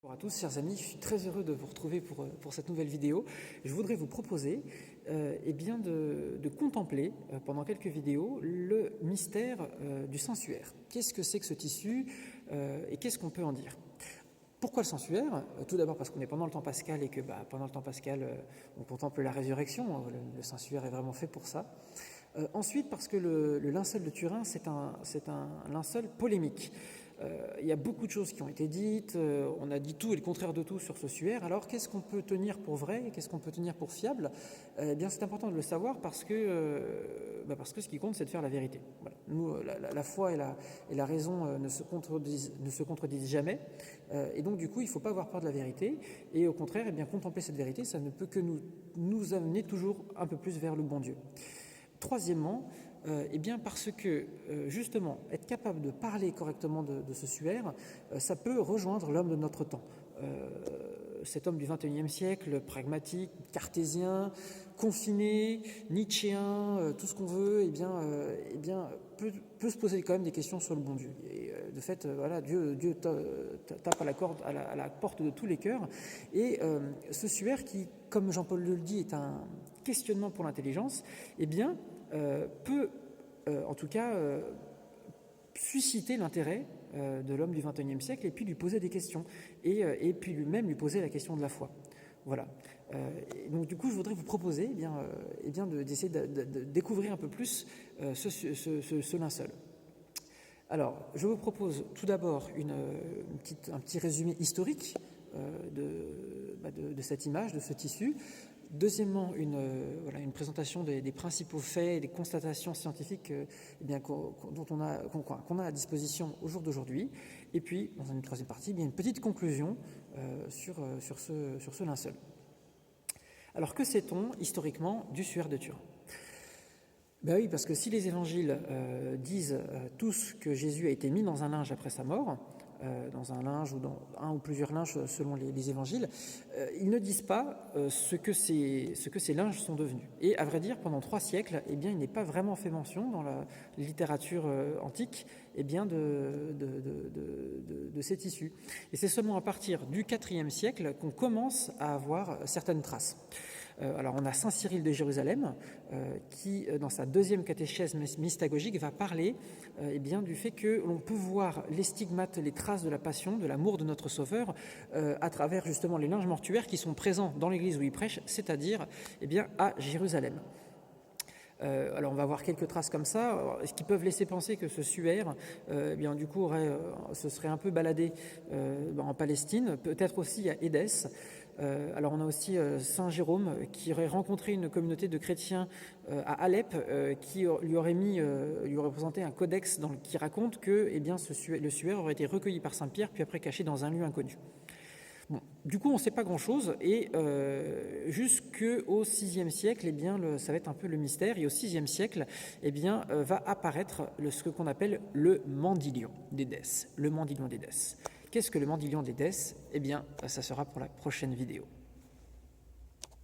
Bonjour à tous, chers amis, je suis très heureux de vous retrouver pour cette nouvelle vidéo. Je voudrais vous proposer de contempler pendant quelques vidéos le mystère du sensuaire. Qu'est-ce que c'est que ce tissu et qu'est-ce qu'on peut en dire? Pourquoi le sensuaire? Tout d'abord parce qu'on est pendant le temps pascal et que pendant le temps pascal, on contemple la résurrection. Le sensuaire est vraiment fait pour ça. Ensuite, parce que le linceul de Turin, c'est un linceul polémique. Il y a beaucoup de choses qui ont été dites, on a dit tout et le contraire de tout sur ce suaire. Alors qu'est-ce qu'on peut tenir pour vrai et qu'est-ce qu'on peut tenir pour fiable? C'est important de le savoir parce que ce qui compte, c'est de faire la vérité. Voilà. Nous, la foi et la raison ne se contredisent jamais, et donc du coup, il ne faut pas avoir peur de la vérité, et au contraire, contempler cette vérité, ça ne peut que nous amener toujours un peu plus vers le bon Dieu. Troisièmement, parce que justement, être capable de parler correctement de ce suaire, ça peut rejoindre l'homme de notre temps. Cet homme du XXIe siècle, pragmatique, cartésien, confiné, nietzschéen, tout ce qu'on veut, peut se poser quand même des questions sur le bon Dieu. Et de fait, Dieu tape à la porte de tous les cœurs. Et ce suaire qui, comme Jean-Paul le dit, est un questionnement pour l'intelligence, peut en tout cas susciter l'intérêt de l'homme du XXIe siècle et puis lui poser des questions et puis lui-même lui poser la question de la foi. Voilà. Donc du coup, je voudrais vous proposer d'essayer de découvrir un peu plus ce linceul. Alors, je vous propose tout d'abord un petit résumé historique de cette image, de ce tissu. Deuxièmement, une présentation des principaux faits et des constatations scientifiques qu'on a à disposition au jour d'aujourd'hui. Et puis, dans une troisième partie, une petite conclusion sur ce linceul. Alors, que sait-on historiquement du suaire de Turin ? Oui, parce que si les évangiles disent tous que Jésus a été mis dans un linge après sa mort, dans un linge ou dans un ou plusieurs linges selon les évangiles, ils ne disent pas ce que ces linges sont devenus. Et à vrai dire, pendant 3 siècles, il n'est pas vraiment fait mention dans la littérature antique de ces tissus. Et c'est seulement à partir du IVe siècle qu'on commence à avoir certaines traces. Alors on a saint Cyril de Jérusalem qui, dans sa deuxième catéchèse mystagogique, va parler du fait que l'on peut voir les stigmates, les traces de la passion, de l'amour de notre Sauveur à travers justement les linges mortuaires qui sont présents dans l'église où il prêche, c'est-à-dire à Jérusalem. Alors on va voir quelques traces comme ça, ce qui peuvent laisser penser que ce suaire, se serait un peu baladé en Palestine, peut-être aussi à Édesse. Alors on a aussi saint Jérôme qui aurait rencontré une communauté de chrétiens à Alep qui lui aurait présenté un codex qui raconte que le suaire aurait été recueilli par saint Pierre puis après caché dans un lieu inconnu. Bon, du coup, on ne sait pas grand-chose et jusqu'au VIe siècle, ça va être un peu le mystère. Et au VIe siècle, va apparaître ce qu'on appelle le Mandylion d'Édesse. Le Mandylion d'Édesse. Qu'est-ce que le Mandylion d'Édesse ? Ça sera pour la prochaine vidéo.